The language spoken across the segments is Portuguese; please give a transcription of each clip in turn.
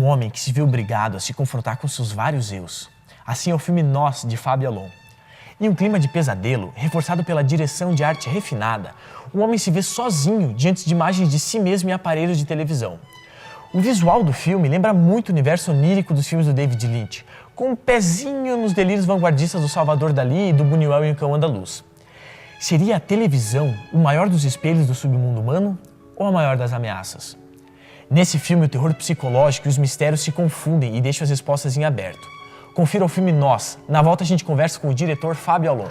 homem que se viu obrigado a se confrontar com seus vários eus. Assim é o filme Nós, de Fábio Alon. Em um clima de pesadelo, reforçado pela direção de arte refinada, o homem se vê sozinho diante de imagens de si mesmo em aparelhos de televisão. O visual do filme lembra muito o universo onírico dos filmes do David Lynch, com um pezinho nos delírios vanguardistas do Salvador Dalí e do Buñuel em O Cão Andaluz. Seria a televisão o maior dos espelhos do submundo humano ou a maior das ameaças? Nesse filme, o terror psicológico e os mistérios se confundem e deixam as respostas em aberto. Confira o filme Nós. Na volta a gente conversa com o diretor Fábio Alon.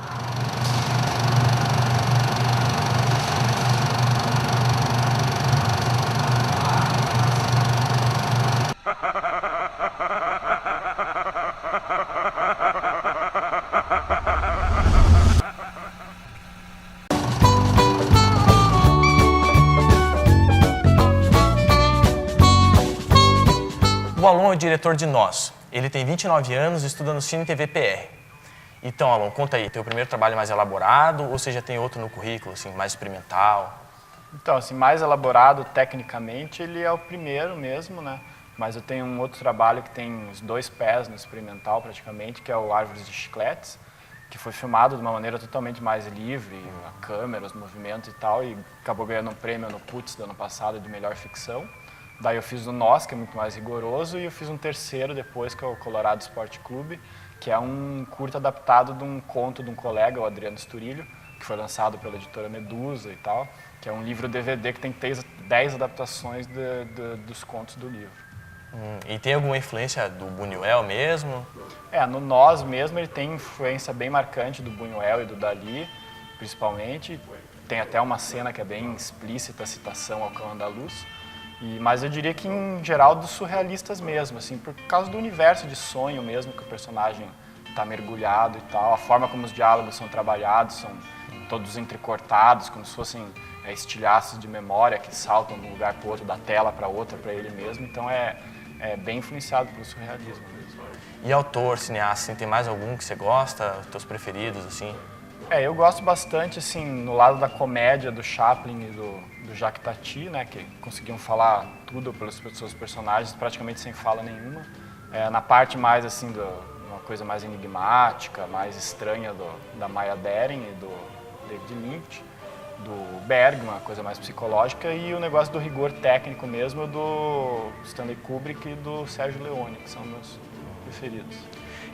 O Alon é o diretor de Nós. Ele tem 29 anos e estuda no Cine TV PR. Então, Alon, conta aí, teu primeiro trabalho mais elaborado ou você já tem outro no currículo, assim, mais experimental? Então, assim, mais elaborado tecnicamente, ele é o primeiro mesmo, né? Mas eu tenho um outro trabalho que tem uns 2 pés no experimental, praticamente, que é o Árvores de Chicletes, que foi filmado de uma maneira totalmente mais livre, a câmera, os movimentos e tal, e acabou ganhando um prêmio no Putz do ano passado de melhor ficção. Daí eu fiz o Nós, que é muito mais rigoroso, e eu fiz um terceiro depois, que é o Colorado Esporte Clube, que é um curto adaptado de um conto de um colega, o Adriano Sturilho, que foi lançado pela editora Medusa e tal, que é um livro DVD que tem 10 adaptações dos contos do livro. E tem alguma influência do Buñuel mesmo? No Nós mesmo ele tem influência bem marcante do Buñuel e do Dalí, principalmente. Tem até uma cena que é bem explícita, a citação ao Cão Andaluz. Mas eu diria que, em geral, dos surrealistas mesmo, assim, por causa do universo de sonho mesmo que o personagem está mergulhado e tal. A forma como os diálogos são trabalhados, são todos entrecortados, como se fossem estilhaços de memória que saltam de um lugar para o outro, da tela para outra, para ele mesmo. Então é bem influenciado pelo surrealismo mesmo. E autor, cineasta, assim, tem mais algum que você gosta, teus preferidos, assim? Eu gosto bastante, assim, no lado da comédia, do Chaplin e do Jacques Tati, né, que conseguiam falar tudo pelos seus personagens, praticamente sem fala nenhuma. Na parte mais, assim, uma coisa mais enigmática, mais estranha da Maya Deren e do David Lynch, do Bergman, uma coisa mais psicológica, e o negócio do rigor técnico mesmo do Stanley Kubrick e do Sergio Leone, que são meus preferidos.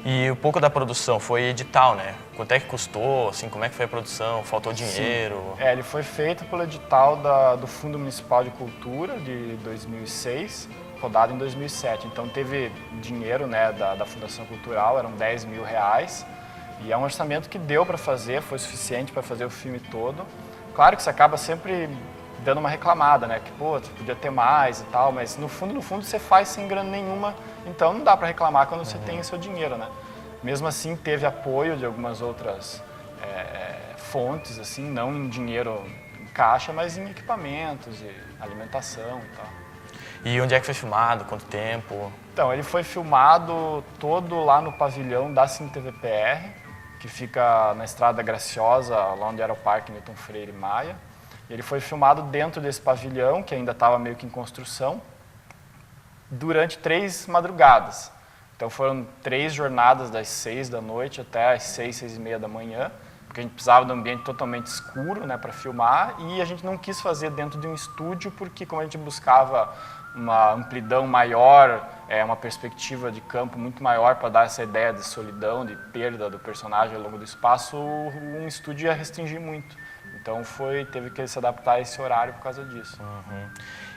E um pouco da produção foi edital, né? Quanto é que custou, assim, como é que foi a produção? Faltou dinheiro? Sim. Ele foi feito pelo edital do Fundo Municipal de Cultura de 2006, rodado em 2007. Então teve dinheiro, né, da Fundação Cultural, eram 10 mil reais. E é um orçamento que deu para fazer, foi suficiente para fazer o filme todo. Claro que você acaba sempre dando uma reclamada, né? Que, pô, você podia ter mais e tal, mas no fundo você faz sem grana nenhuma, então não dá para reclamar quando você tem o seu dinheiro, né? Mesmo assim, teve apoio de algumas outras fontes, assim, não em dinheiro em caixa, mas em equipamentos e alimentação e tal. E onde é que foi filmado? Quanto tempo? Então, ele foi filmado todo lá no pavilhão da Cine TV PR, que fica na Estrada Graciosa, lá onde era o Parque Milton Freire Maia. Ele foi filmado dentro desse pavilhão, que ainda estava meio que em construção, durante 3 madrugadas. Então foram 3 jornadas das 6 da noite até as 6, 6 e meia da manhã, porque a gente precisava de um ambiente totalmente escuro, né, para filmar, e a gente não quis fazer dentro de um estúdio, porque como a gente buscava uma amplidão maior, uma perspectiva de campo muito maior para dar essa ideia de solidão, de perda do personagem ao longo do espaço, um estúdio ia restringir muito. Então teve que se adaptar a esse horário por causa disso.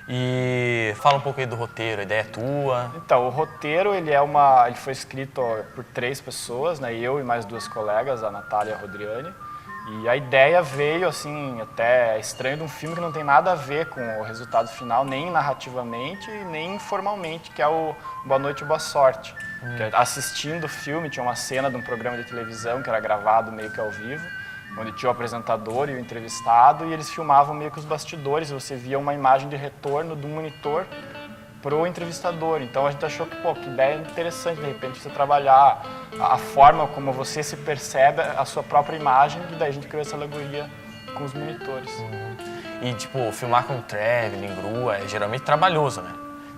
E fala um pouco aí do roteiro, a ideia é tua? Então, o roteiro ele foi escrito por 3 pessoas, né? Eu e mais 2 colegas, a Natália e a Rodriane. E a ideia veio, assim, até estranho, de um filme que não tem nada a ver com o resultado final, nem narrativamente, nem formalmente, que é o Boa Noite e Boa Sorte. Assistindo o filme, tinha uma cena de um programa de televisão que era gravado meio que ao vivo, onde tinha o apresentador e o entrevistado, e eles filmavam meio que os bastidores, e você via uma imagem de retorno de um monitor pro entrevistador. Então a gente achou que, que ideia interessante, de repente, você trabalhar a forma como você se percebe a sua própria imagem, e daí a gente criou essa alegoria com os monitores. E, tipo, filmar com traveling, grua, é geralmente trabalhoso, né?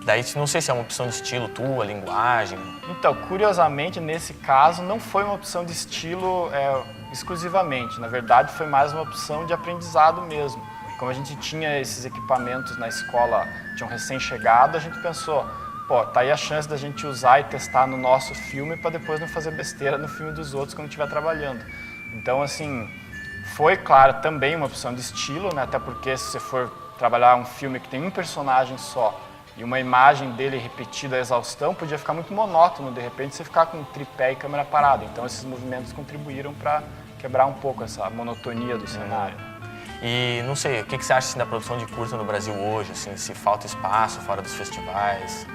Daí não sei se é uma opção de estilo tua, linguagem. Então, curiosamente, nesse caso, não foi uma opção de estilo exclusivamente. Na verdade, foi mais uma opção de aprendizado mesmo. Como a gente tinha esses equipamentos na escola, tinham recém-chegado, a gente pensou, pô, tá aí a chance da gente usar e testar no nosso filme para depois não fazer besteira no filme dos outros quando estiver trabalhando. Então, assim, foi, claro, também uma opção de estilo, né? Até porque se você for trabalhar um filme que tem um personagem só, e uma imagem dele repetida à exaustão, podia ficar muito monótono, de repente você ficar com tripé e câmera parada. Então esses movimentos contribuíram para quebrar um pouco essa monotonia do cenário. E não sei, o que você acha assim, da produção de curta no Brasil hoje? Assim, se falta espaço fora dos festivais?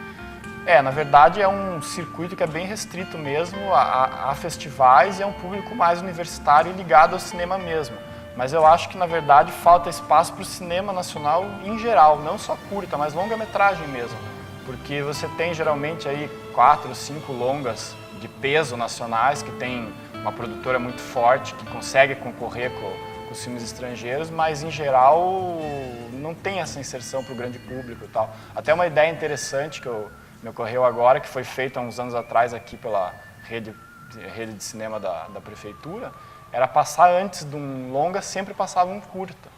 Na verdade é um circuito que é bem restrito mesmo a festivais e é um público mais universitário e ligado ao cinema mesmo. Mas eu acho que, na verdade, falta espaço para o cinema nacional em geral, não só curta, mas longa-metragem mesmo. Porque você tem, geralmente, aí 4 ou 5 longas de peso nacionais, que tem uma produtora muito forte, que consegue concorrer com os filmes estrangeiros, mas, em geral, não tem essa inserção para o grande público e tal. Até uma ideia interessante que me ocorreu agora, que foi feita há uns anos atrás aqui pela rede de cinema da prefeitura, era passar antes de um longa, sempre passava um curta.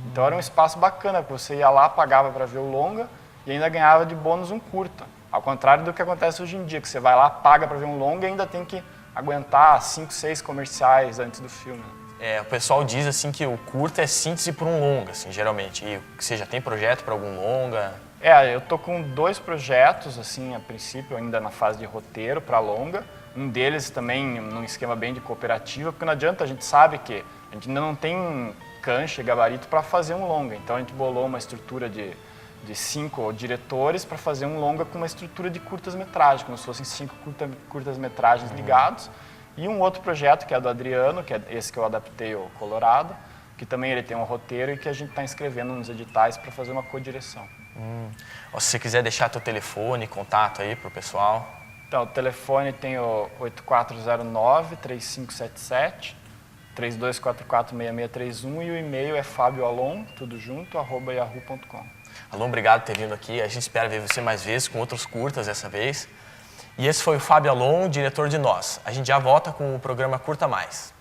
Então era um espaço bacana, porque você ia lá, pagava para ver o longa e ainda ganhava de bônus um curta. Ao contrário do que acontece hoje em dia, que você vai lá, paga para ver um longa e ainda tem que aguentar 5, 6 comerciais antes do filme. O pessoal diz assim que o curta é síntese para um longa, assim, geralmente. E você já tem projeto para algum longa? Eu tô com 2 projetos, assim, a princípio, ainda na fase de roteiro para longa. Um deles também num esquema bem de cooperativa, porque não adianta, a gente sabe que a gente ainda não tem cancha e gabarito para fazer um longa. Então a gente bolou uma estrutura de 5 diretores para fazer um longa com uma estrutura de curtas-metragens, como se fossem 5 curtas-metragens ligados. E um outro projeto, que é do Adriano, que é esse que eu adaptei, o Colorado, que também ele tem um roteiro e que a gente está inscrevendo nos editais para fazer uma co-direção. Se você quiser deixar teu telefone, contato aí pro pessoal. Então, o telefone tem o 8409-3577, 3244-6631 e o e-mail é fabioalon, tudo junto, @yahoo.com. Alon, obrigado por ter vindo aqui. A gente espera ver você mais vezes, com outros curtas dessa vez. E esse foi o Fábio Alon, diretor de Nós. A gente já volta com o programa Curta Mais.